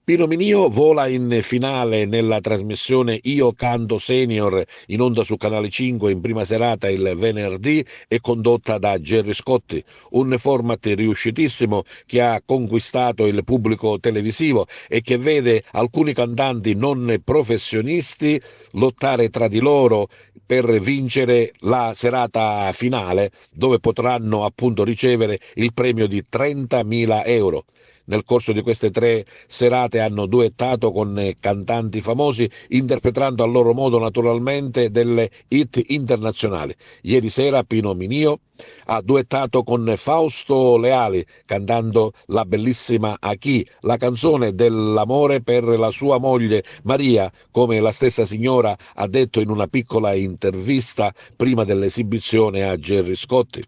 Pino Minio vola in finale nella trasmissione Io Canto Senior, in onda su Canale 5 in prima serata il venerdì e condotta da Gerry Scotti, un format riuscitissimo che ha conquistato il pubblico televisivo e che vede alcuni cantanti non professionisti lottare tra di loro per vincere la serata finale, dove potranno appunto ricevere il premio di 30.000 euro. Nel corso di queste 3 serate hanno duettato con cantanti famosi, interpretando a loro modo naturalmente delle hit internazionali. Ieri sera Pino Minio ha duettato con Fausto Leali, cantando la bellissima A chi, la canzone dell'amore per la sua moglie Maria, come la stessa signora ha detto in una piccola intervista prima dell'esibizione a Gerry Scotti.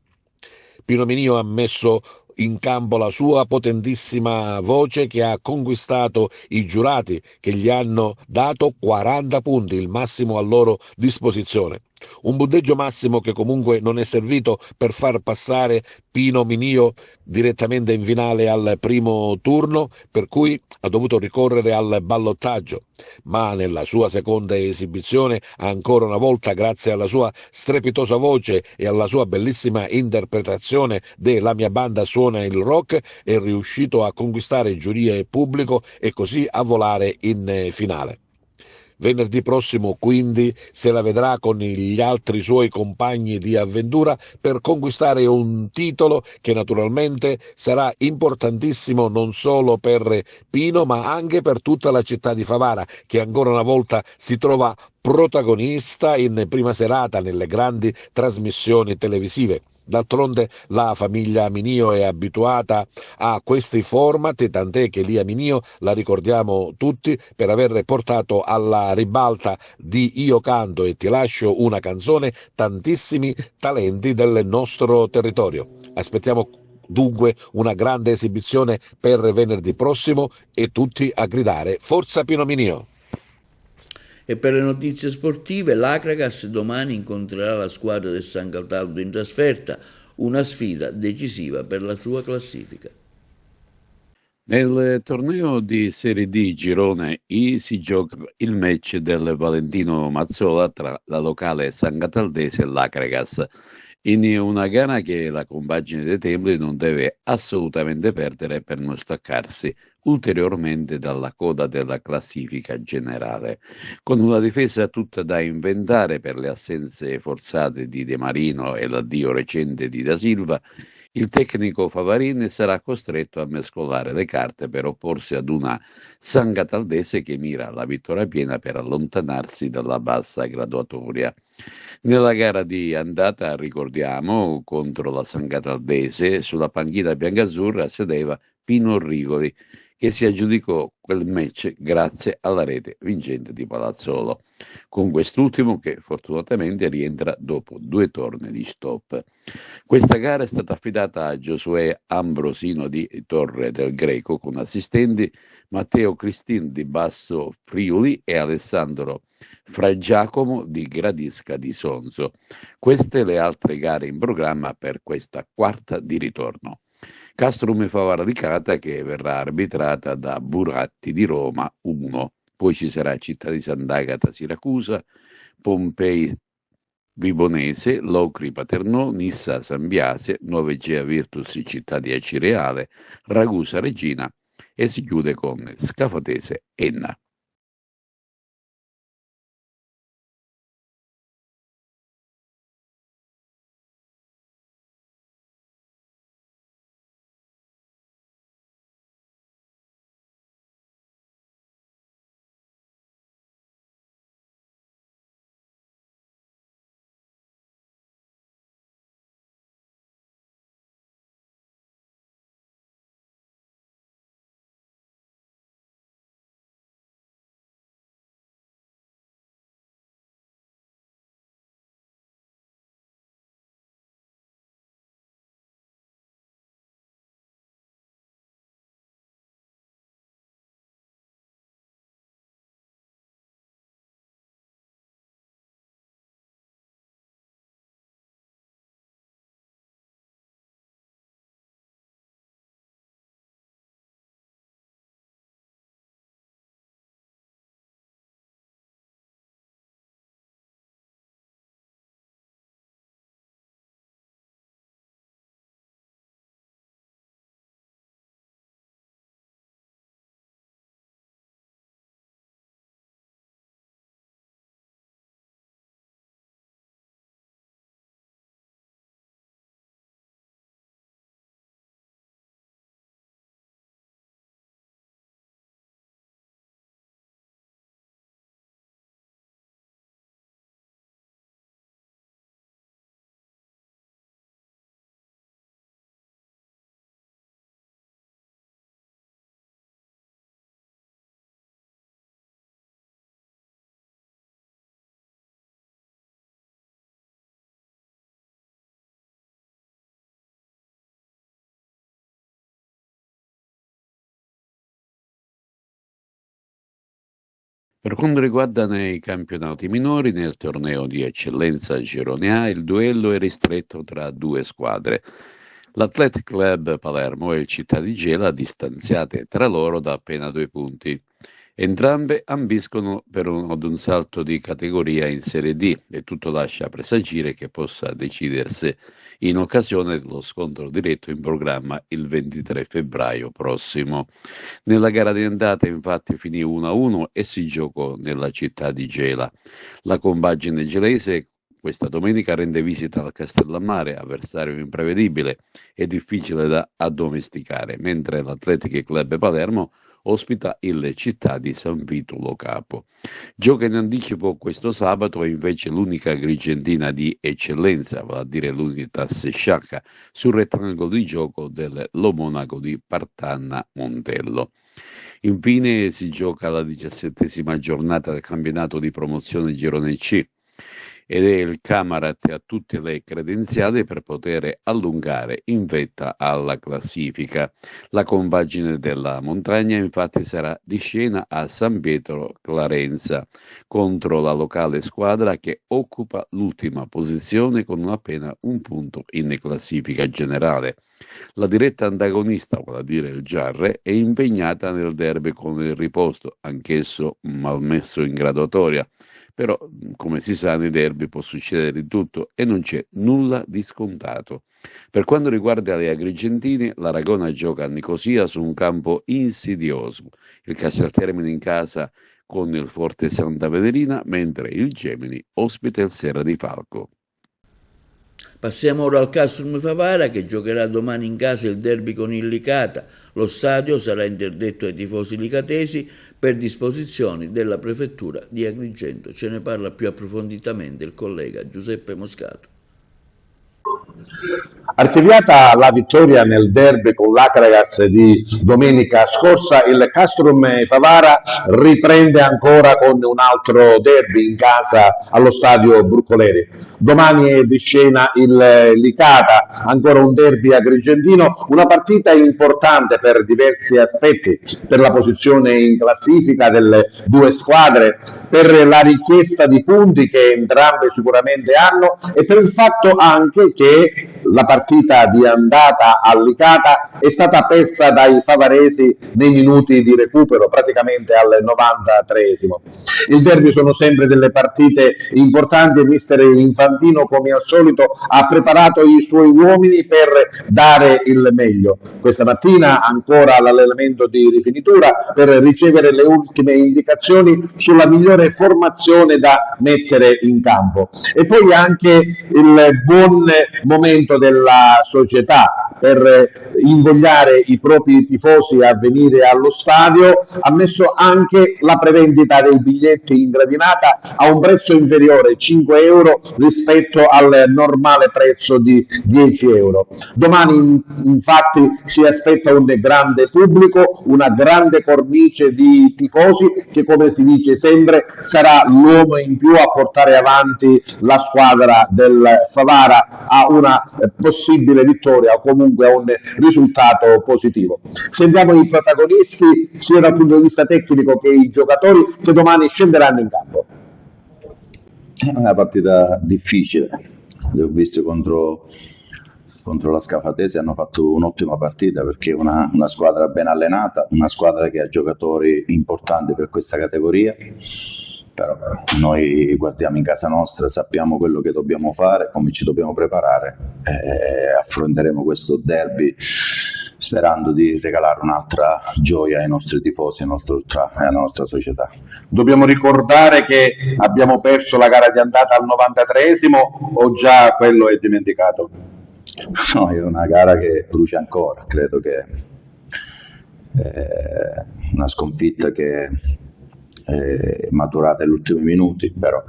Pino Minio ha messo in campo la sua potentissima voce che ha conquistato i giurati che gli hanno dato 40 punti, il massimo a loro disposizione. Un punteggio massimo che comunque non è servito per far passare Pino Minio direttamente in finale al primo turno, per cui ha dovuto ricorrere al ballottaggio, ma nella sua seconda esibizione, ancora una volta grazie alla sua strepitosa voce e alla sua bellissima interpretazione de"La mia banda suona il rock", è riuscito a conquistare giuria e pubblico e così a volare in finale. Venerdì prossimo quindi se la vedrà con gli altri suoi compagni di avventura per conquistare un titolo che naturalmente sarà importantissimo non solo per Pino ma anche per tutta la città di Favara, che ancora una volta si trova protagonista in prima serata nelle grandi trasmissioni televisive. D'altronde la famiglia Minio è abituata a questi format, tant'è che Lia Minio la ricordiamo tutti per aver portato alla ribalta di Io canto e ti lascio una canzone tantissimi talenti del nostro territorio. Aspettiamo dunque una grande esibizione per venerdì prossimo e tutti a gridare Forza Pino Minio! E per le notizie sportive, l'Acragas domani incontrerà la squadra del San Cataldo in trasferta, una sfida decisiva per la sua classifica. Nel torneo di Serie D Girone I si gioca il match del Valentino Mazzola tra la locale San Cataldese e l'Acragas, in una gara che la compagine dei Templi non deve assolutamente perdere per non staccarsi ulteriormente dalla coda della classifica generale. Con una difesa tutta da inventare per le assenze forzate di De Marino e l'addio recente di Da Silva, il tecnico Favarin sarà costretto a mescolare le carte per opporsi ad una San Cataldese che mira alla vittoria piena per allontanarsi dalla bassa graduatoria. Nella gara di andata, ricordiamo, contro la San Cataldese, sulla panchina biancazzurra sedeva Pino Rigoli, che si aggiudicò quel match grazie alla rete vincente di Palazzolo, con quest'ultimo che fortunatamente rientra dopo 2 tornei di stop. Questa gara è stata affidata a Giosuè Ambrosino di Torre del Greco con assistenti Matteo Cristin di Basso Friuli e Alessandro Fra Giacomo di Gradisca di Sonzo. Queste le altre gare in programma per questa quarta di ritorno. Castrum Favara di Cata che verrà arbitrata da Buratti di Roma 1, poi ci sarà Città di Sant'Agata Siracusa, Pompei Vibonese, Locri Paternò, Nissa San Biase, 9Gea Virtus Città di Acireale, Ragusa Regina e si chiude con Scafatese Enna. Per quanto riguarda i campionati minori, nel torneo di eccellenza Girone A il duello è ristretto tra due squadre. L'Athletic Club Palermo e il Città di Gela distanziate tra loro da appena 2 punti. Entrambe ambiscono ad un salto di categoria in Serie D e tutto lascia presagire che possa decidersi in occasione dello scontro diretto in programma il 23 febbraio prossimo. Nella gara di andata infatti finì 1-1 e si giocò nella città di Gela. La compagine gelese questa domenica rende visita al Castellammare, avversario imprevedibile e difficile da addomesticare, mentre l'Athletic Club Palermo ospita il Città di San Vitulo Capo. Gioca in anticipo questo sabato invece l'unica Agrigentina di eccellenza, vale a dire l'Unitas Sciacca, sul rettangolo di gioco del Lo Monaco di Partanna Montello. Infine si gioca la 17ª giornata del campionato di promozione Girone C ed è il Camarat a tutte le credenziali per poter allungare in vetta alla classifica. La compagine della montagna infatti sarà di scena a San Pietro Clarenza contro la locale squadra che occupa l'ultima posizione con appena 1 punto in classifica generale. La diretta antagonista, vale a dire il Giarre, è impegnata nel derby con il Riposto, anch'esso malmesso in graduatoria. Però, come si sa, nei derby può succedere di tutto e non c'è nulla di scontato. Per quanto riguarda le agrigentine, l'Aragona gioca a Nicosia su un campo insidioso, il Casteltermine in casa con il Forte Santa Venerina, mentre il Gemini ospita il Serra di Falco. Passiamo ora al Castrum Favara che giocherà domani in casa il derby con il Licata. Lo stadio sarà interdetto ai tifosi licatesi per disposizioni della prefettura di Agrigento. Ce ne parla più approfonditamente il collega Giuseppe Moscato. Archiviata la vittoria nel derby con l'Acragas di domenica scorsa, il Castrum Favara riprende ancora con un altro derby in casa allo stadio Bruncoleri. Domani è di scena il Licata, ancora un derby agrigentino, una partita importante per diversi aspetti, per la posizione in classifica delle due squadre, per la richiesta di punti che entrambe sicuramente hanno e per il fatto anche che la partita di andata al Licata è stata persa dai favaresi nei minuti di recupero, praticamente al 93esimo. Il derby sono sempre delle partite importanti e mister Infantino, come al solito, ha preparato i suoi uomini per dare il meglio. Questa mattina ancora l'allenamento di rifinitura per ricevere le ultime indicazioni sulla migliore formazione da mettere in campo. E poi anche il buon momento della società per invogliare i propri tifosi a venire allo stadio, ha messo anche la prevendita dei biglietti in gradinata a un prezzo inferiore 5 euro rispetto al normale prezzo di 10 euro. Domani infatti si aspetta un grande pubblico, una grande cornice di tifosi che, come si dice sempre, sarà l'uomo in più a portare avanti la squadra del Favara a una possibile vittoria o comunque a un risultato positivo. Sentiamo i protagonisti sia dal punto di vista tecnico che i giocatori che domani scenderanno in campo. È una partita difficile, li ho visti contro la Scafatese, hanno fatto un'ottima partita perché è una squadra ben allenata, una squadra che ha giocatori importanti per questa categoria. Però noi guardiamo in casa nostra, sappiamo quello che dobbiamo fare, come ci dobbiamo preparare e affronteremo questo derby sperando di regalare un'altra gioia ai nostri tifosi e alla nostra società. Dobbiamo ricordare che abbiamo perso la gara di andata al 93esimo o già quello è dimenticato? No, è una gara che brucia ancora, credo che è una sconfitta che è maturata negli ultimi minuti, però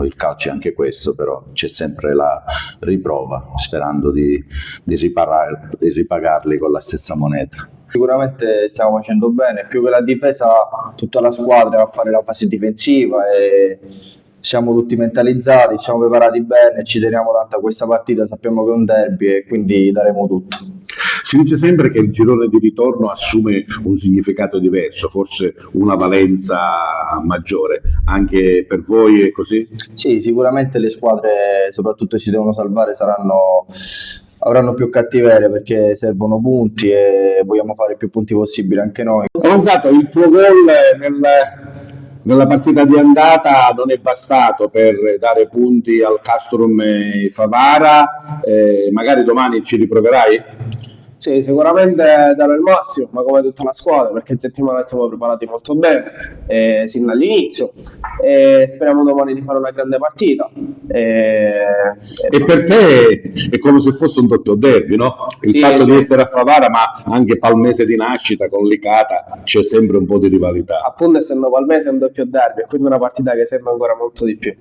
il calcio è anche questo, però c'è sempre la riprova sperando di ripagarli con la stessa moneta. Sicuramente stiamo facendo bene, più che la difesa tutta la squadra va a fare la fase difensiva e siamo tutti mentalizzati, siamo preparati bene, ci teniamo tanto a questa partita, sappiamo che è un derby e quindi daremo tutto. Si dice sempre che il girone di ritorno assume un significato diverso, forse una valenza maggiore. Anche per voi è così? Sì, sicuramente le squadre, soprattutto se si devono salvare, avranno più cattiveria perché servono punti e vogliamo fare più punti possibili anche noi. Avanzato, il tuo gol nella partita di andata non è bastato per dare punti al Castrum Favara, magari domani ci riproverai? Sì, sicuramente darò il massimo, ma come tutta la squadra, perché in settimana siamo preparati molto bene, sin dall'inizio, e speriamo domani di fare una grande partita. E per te è come se fosse un doppio derby, no? Il fatto di essere a Favara, ma anche palmese di nascita con Licata, c'è sempre un po' di rivalità. Appunto, essendo palmese è un doppio derby, quindi una partita che sembra ancora molto di più.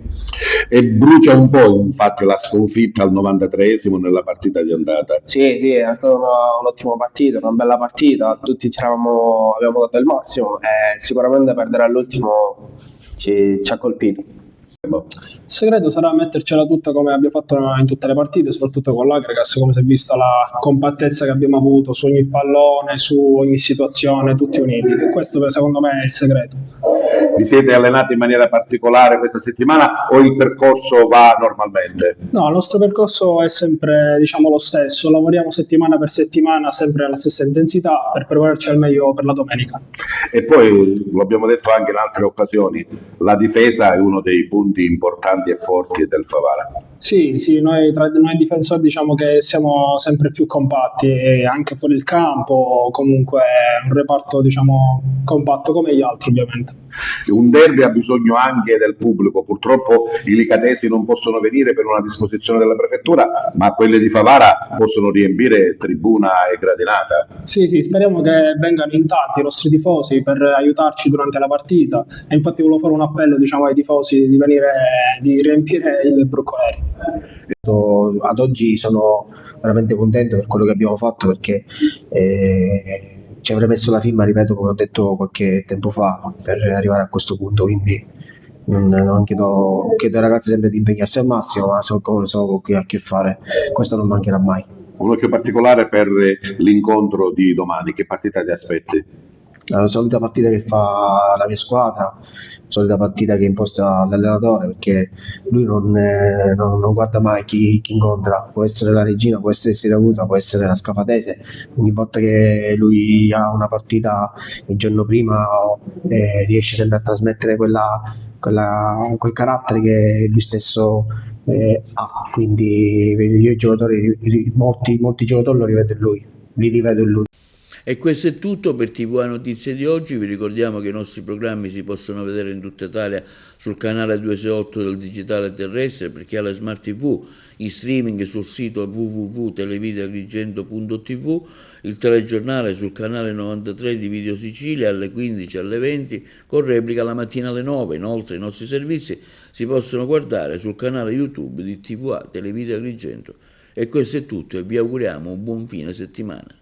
E brucia un po', infatti, la sconfitta al 93esimo nella partita di andata. Sì, è stata un'ottima partita, una bella partita, tutti abbiamo dato il massimo e sicuramente perdere all'ultimo ci ha colpito. Il segreto sarà mettercela tutta come abbiamo fatto in tutte le partite, soprattutto con l'Agregas, come si è vista la compattezza che abbiamo avuto su ogni pallone, su ogni situazione, tutti uniti. Questo secondo me è il segreto. Vi siete allenati in maniera particolare questa settimana o il percorso va normalmente? No, il nostro percorso è sempre lo stesso, lavoriamo settimana per settimana sempre alla stessa intensità per prepararci al meglio per la domenica. E poi, lo abbiamo detto anche in altre occasioni, la difesa è uno dei punti importanti e forti del Favara. Sì, noi difensori diciamo che siamo sempre più compatti e anche fuori il campo, comunque è un reparto compatto come gli altri ovviamente. Un derby ha bisogno anche del pubblico, purtroppo i licatesi non possono venire per una disposizione della prefettura, ma quelle di Favara possono riempire tribuna e gradinata. Sì, speriamo che vengano in tanti i nostri tifosi per aiutarci durante la partita e infatti volevo fare un appello ai tifosi di riempire il Broccoleri. Ad oggi sono veramente contento per quello che abbiamo fatto perché ci avrei messo la firma, ripeto, come ho detto qualche tempo fa, per arrivare a questo punto, quindi non chiedo ai ragazzi sempre di impegnarsi al massimo, ma so qui a che fare, questo non mancherà mai. Un occhio particolare per l'incontro di domani, che partita ti aspetti? La solita partita che fa la mia squadra, la solita partita che imposta l'allenatore, perché lui non guarda mai chi incontra, può essere la Regina, può essere Siracusa, può essere la Scafatese, ogni volta che lui ha una partita il giorno prima riesce sempre a trasmettere quel carattere che lui stesso ha, quindi io i giocatori, molti giocatori li rivedo in lui. E questo è tutto per TV Notizie di oggi. Vi ricordiamo che i nostri programmi si possono vedere in tutta Italia sul canale 268 del digitale terrestre, per chi ha la Smart TV, in streaming sul sito www.televideoagrigento.tv, il telegiornale sul canale 93 di Video Sicilia alle 15 alle 20 con replica la mattina alle 9. Inoltre i nostri servizi si possono guardare sul canale YouTube di TVA Televideo Agrigento. E questo è tutto e vi auguriamo un buon fine settimana.